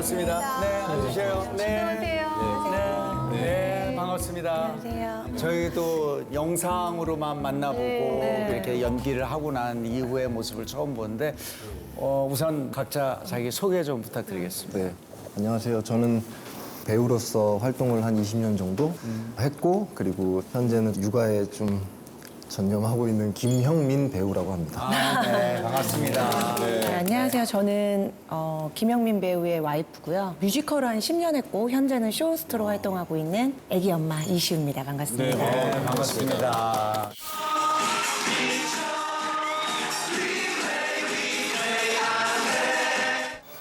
반갑습니다. 네, 앉으세요. 네. 안녕하세요. 네, 반갑습니다. 안녕하세요. 저희 또 영상으로만 만나보고 이렇게 연기를 하고 난 이후의 모습을 처음 보는데 우선 각자 자기 소개 좀 부탁드리겠습니다. 네, 안녕하세요. 저는 배우로서 활동을 한 20년 정도 했고, 그리고 현재는 육아에 좀 전념하고 있는 김형민 배우라고 합니다. 네, 반갑습니다. 네, 안녕하세요. 저는 김영민 배우의 와이프고요. 뮤지컬을 한 10년 했고 현재는 쇼호스트로 활동하고 있는 애기 엄마 이시우입니다. 반갑습니다. 네, 반갑습니다.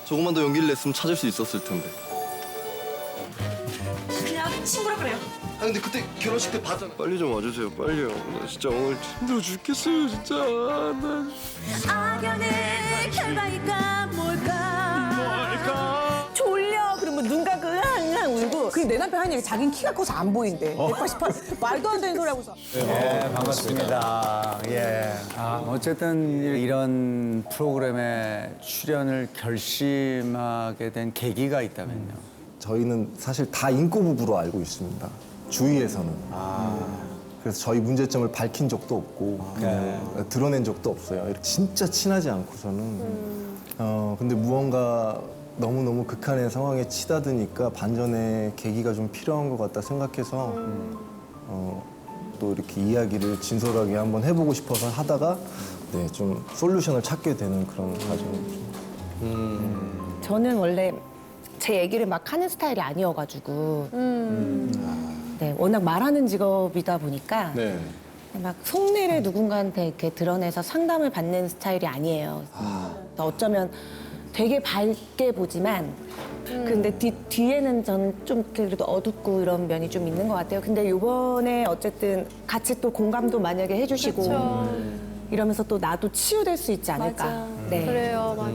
조금만 더 용기를 냈으면 찾을 수 있었을 텐데. 그냥 친구라 그래요. 아, 근데 그때 결혼식 때 봤잖아. 빨리 좀 와주세요, 빨리요. 나 진짜 오늘 힘들어 죽겠어요, 진짜. 나... 악연의 결과일까 뭘까? 졸려. 그러면 눈 감고 으앙으앙 울고. 그리고 내 남편 하는 얘기 자기는 키가 커서 안 보인대. 188 말도 안 되는 소리 하고서. 네, 반갑습니다. 예. 어쨌든 이런 프로그램에 출연을 결심하게 된 계기가 있다면요. 저희는 사실 다 인꼬 부부로 알고 있습니다. 주위에서는. 그래서 저희 문제점을 밝힌 적도 없고 드러낸 적도 없어요. 진짜 친하지 않고서는. 근데 무언가 너무너무 극한의 상황에 치닫으니까 반전의 계기가 좀 필요한 것 같다 생각해서 또 이렇게 이야기를 진솔하게 한번 해보고 싶어서 하다가 네, 좀 솔루션을 찾게 되는 그런 과정이죠. 저는 원래 제 얘기를 막 하는 스타일이 아니어가지고 네, 워낙 말하는 직업이다 보니까 네. 막 속내를 누군가한테 이렇게 드러내서 상담을 받는 스타일이 아니에요. 어쩌면 되게 밝게 보지만 근데 뒤에는 저는 좀 그래도 어둡고 이런 면이 좀 있는 것 같아요. 근데 이번에 어쨌든 같이 또 공감도 만약에 해주시고 이러면서 또 나도 치유될 수 있지 않을까. 맞아. 네. 그래요, 맞아.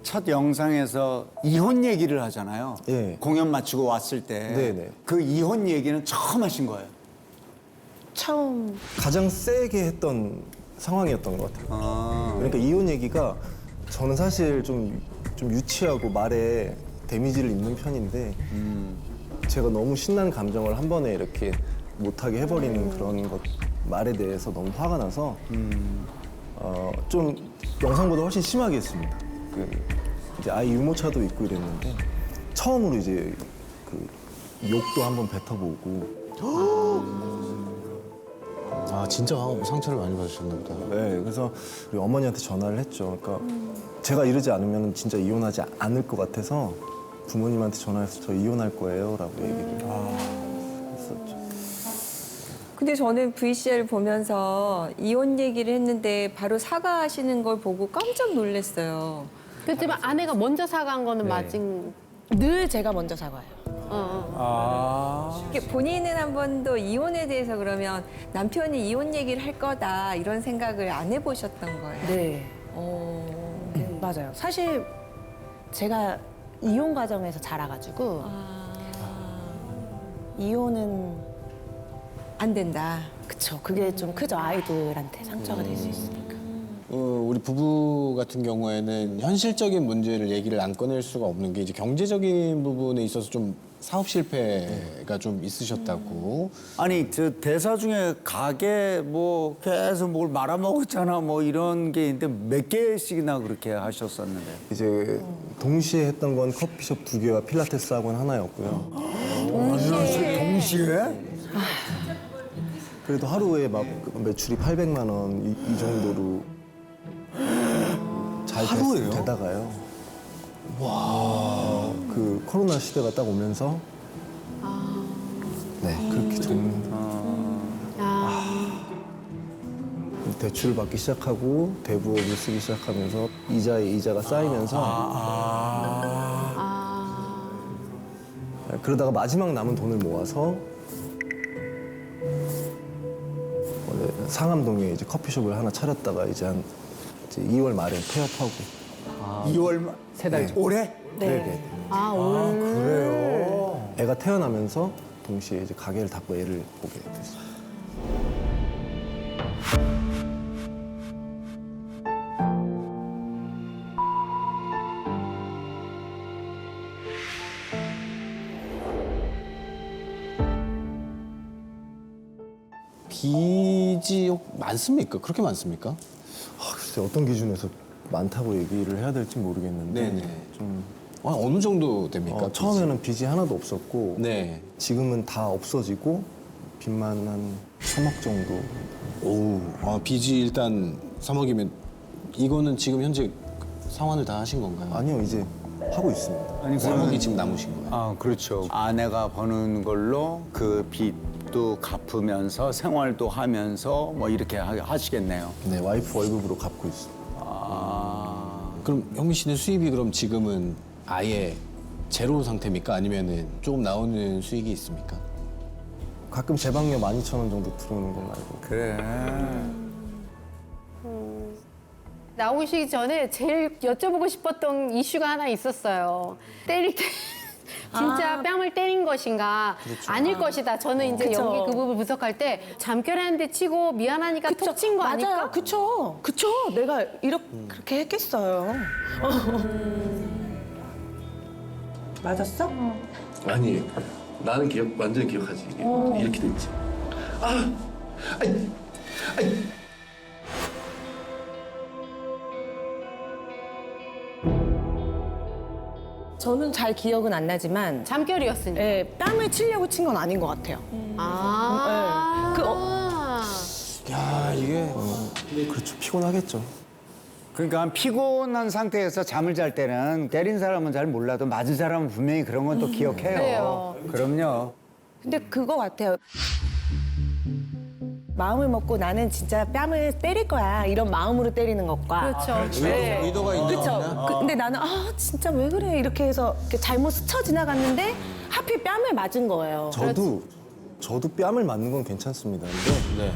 첫 영상에서 이혼 얘기를 하잖아요. 예. 공연 마치고 왔을 때. 네네. 그 이혼 얘기는 처음 하신 거예요. 처음 가장 세게 했던 상황이었던 것 같아요. 그러니까 이혼 얘기가 저는 사실 좀 유치하고 말에 데미지를 입는 편인데 제가 너무 신난 감정을 한 번에 이렇게 못하게 해버리는 그런 것 말에 대해서 너무 화가 나서 좀 영상보다 훨씬 심하게 했습니다. 이제 아이 유모차도 있고 이랬는데 처음으로 이제 그 욕도 한번 뱉어보고 아 진짜 상처를 많이 받으셨나 보다. 네, 그래서 우리 어머니한테 전화를 했죠. 그러니까 제가 이러지 않으면 진짜 이혼하지 않을 것 같아서 부모님한테 전화해서 저 이혼할 거예요라고 얘기를 했었죠. 근데 저는 VCR을 보면서 이혼 얘기를 했는데 바로 사과하시는 걸 보고 깜짝 놀랐어요. 그렇지만 아내가 먼저 사과한 거는 맞은. 늘 제가 먼저 사과해요. 이게 본인은 한 번도 이혼에 대해서 그러면 남편이 이혼 얘기를 할 거다 이런 생각을 안 해보셨던 거예요? 네. 맞아요. 사실 제가 이혼 과정에서 자라가지고 이혼은 안 된다. 그쵸. 그게 좀 크죠. 아이들한테 상처가 될 수 있으니까. 우리 부부 같은 경우에는 현실적인 문제를 얘기를 안 꺼낼 수가 없는 게 이제 경제적인 부분에 있어서 좀 사업 실패가 좀 있으셨다고. 아니, 저 대사 중에 가게 뭐 계속 뭘 말아먹었잖아 뭐 이런 게 있는데 몇 개씩이나 그렇게 하셨었는데. 이제 동시에 했던 건 커피숍 2개와 필라테스 학원 하나였고요. 동시에? 그래도 하루에 막 매출이 800만 원 이 정도로 잘 하루에요? 되다가요. 와. 그 코로나 시대가 딱 오면서 네 그렇게 좀 대출을 받기 시작하고 대부업을 쓰기 시작하면서 이자에 이자가 쌓이면서 그러다가 마지막 남은 돈을 모아서 원래 상암동에 이제 커피숍을 하나 차렸다가 이제 2월 말에 폐업하고 2월 세 달. 네. 올해? 네. 그래요. 애가 태어나면서 동시에 이제 가게를 닫고 애를 보게 됐어요. 빚이 많습니까? 그렇게 많습니까? 글쎄 어떤 기준에서 많다고 얘기를 해야 될지 모르겠는데 네네. 좀 어느 정도 됩니까? 빚이? 처음에는 빚이 하나도 없었고 네. 지금은 다 없어지고 빚만 한 3억 정도. 빚이 일단 3억이면 이거는 지금 현재 상환을 다 하신 건가요? 아니요, 이제 하고 있습니다. 아니 3억이 지금 남으신 거예요? 아, 그렇죠. 아내가 버는 걸로 그 빚도 갚으면서 생활도 하면서 뭐 이렇게 하시겠네요. 네, 와이프 월급으로 갚고 있습니다. 그럼 형민 씨는 수입이 그럼 지금은 아예 제로 상태입니까? 아니면은 조금 나오는 수익이 있습니까? 가끔 제방료 12,000원 정도 들어오는 건 알고. 그래. 나오시기 전에 제일 여쭤보고 싶었던 이슈가 하나 있었어요. 때릴 때 진짜 뺨을 때린 것인가 아닐 것이다. 저는 이제 그쵸. 연기 그 부분 분석할 때 잠결했는데 치고 미안하니까 톡 친 거 아닐까? 맞아요. 그쵸. 내가 그렇게 했겠어요. 맞았어? 아니, 나는 완전 기억하지. 이게 이렇게 됐지. 저는 잘 기억은 안 나지만 잠결이었으니까. 예, 뺨을 치려고 친 건 아닌 것 같아요. 아. 야, 이게 그렇죠. 피곤하겠죠. 그러니까 피곤한 상태에서 잠을 잘 때는 때린 사람은 잘 몰라도 맞은 사람은 분명히 그런 건 또 기억해요. 그래요. 그럼요. 근데 그거 같아요. 마음을 먹고 나는 진짜 뺨을 때릴 거야 이런 마음으로 때리는 것과 그렇죠. 의도가 있나? 그렇죠. 근데 나는 진짜 왜 그래 이렇게 해서 이렇게 잘못 스쳐 지나갔는데 하필 뺨을 맞은 거예요. 저도 뺨을 맞는 건 괜찮습니다. 근데 네.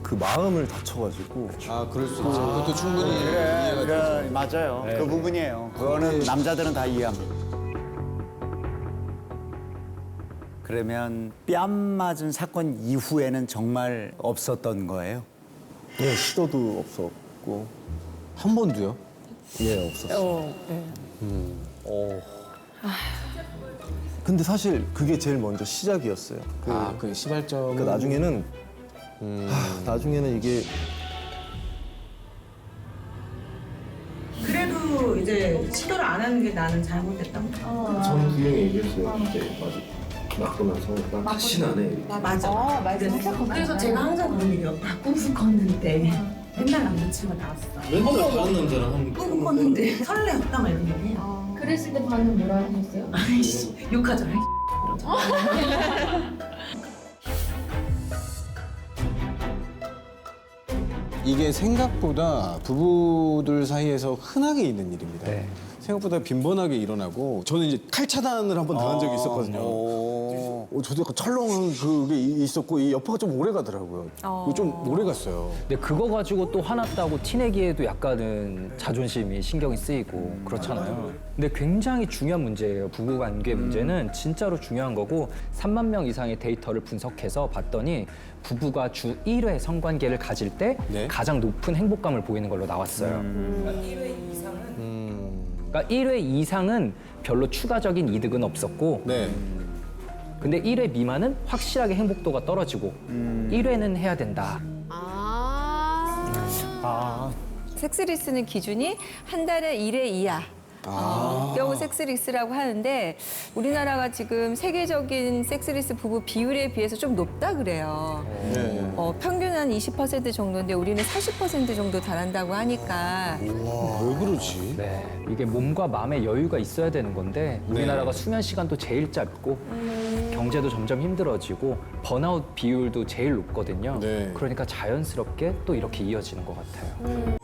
그 마음을 다쳐가지고 그럴 수 있죠. 그것도 충분히 이해가 그래, 맞아요. 그 부분이에요. 그거는 남자들은 다 이해합니다. 그러면 뺨 맞은 사건 이후에는 정말 없었던 거예요? 예, 시도도 없었고 한 번도요? 예, 없었어요. 근데 사실 그게 제일 먼저 시작이었어요. 그 시발점. 그러니까 나중에는 이게 그래도 이제 시도를 안 하는 게 나는 잘못했다고. 저는 분명히 얘기했어요. 이제 맞고 나서 나 다시는 안 해. 맞아. 그래서 제가 항상 그런 얘기해요. 다 꿈을 꿨는데 맨날 남자친구가 나왔어. 맨날 다른 남자랑 하는 거. 꿈을 꿨는데 설레었다 막 이런 얘기해요. 그랬을 때 반응 뭐라 하셨어요? 아이씨 욕하죠. 이게 생각보다 부부들 사이에서 흔하게 있는 일입니다. 생각보다 빈번하게 일어나고 저는 이제 칼 차단을 한번 당한 적이 있었거든요. 저도 약간 철렁한 그게 있었고 이 여파가 좀 오래 가더라고요. 좀 오래 갔어요. 근데 그거 가지고 또 화났다고 티내기에도 약간은 자존심이 신경이 쓰이고 그렇잖아요. 근데 굉장히 중요한 문제예요. 부부관계 문제는 진짜로 중요한 거고 3만 명 이상의 데이터를 분석해서 봤더니 부부가 주 1회 성관계를 가질 때 네. 가장 높은 행복감을 보이는 걸로 나왔어요. 그러니까 1회 이상은 별로 추가적인 이득은 없었고 네. 근데 1회 미만은 확실하게 행복도가 떨어지고 1회는 해야 된다. 섹스리스는 기준이 한 달에 1회 이하. 경우 섹스리스라고 하는데 우리나라가 지금 세계적인 섹스리스 부부 비율에 비해서 좀 높다 그래요. 평균 한 20% 정도인데 우리는 40% 정도 달한다고 하니까 왜 그러지? 네, 이게 몸과 마음의 여유가 있어야 되는 건데 우리나라가 수면 시간도 제일 짧고 경제도 점점 힘들어지고 번아웃 비율도 제일 높거든요. 네. 그러니까 자연스럽게 또 이렇게 이어지는 것 같아요.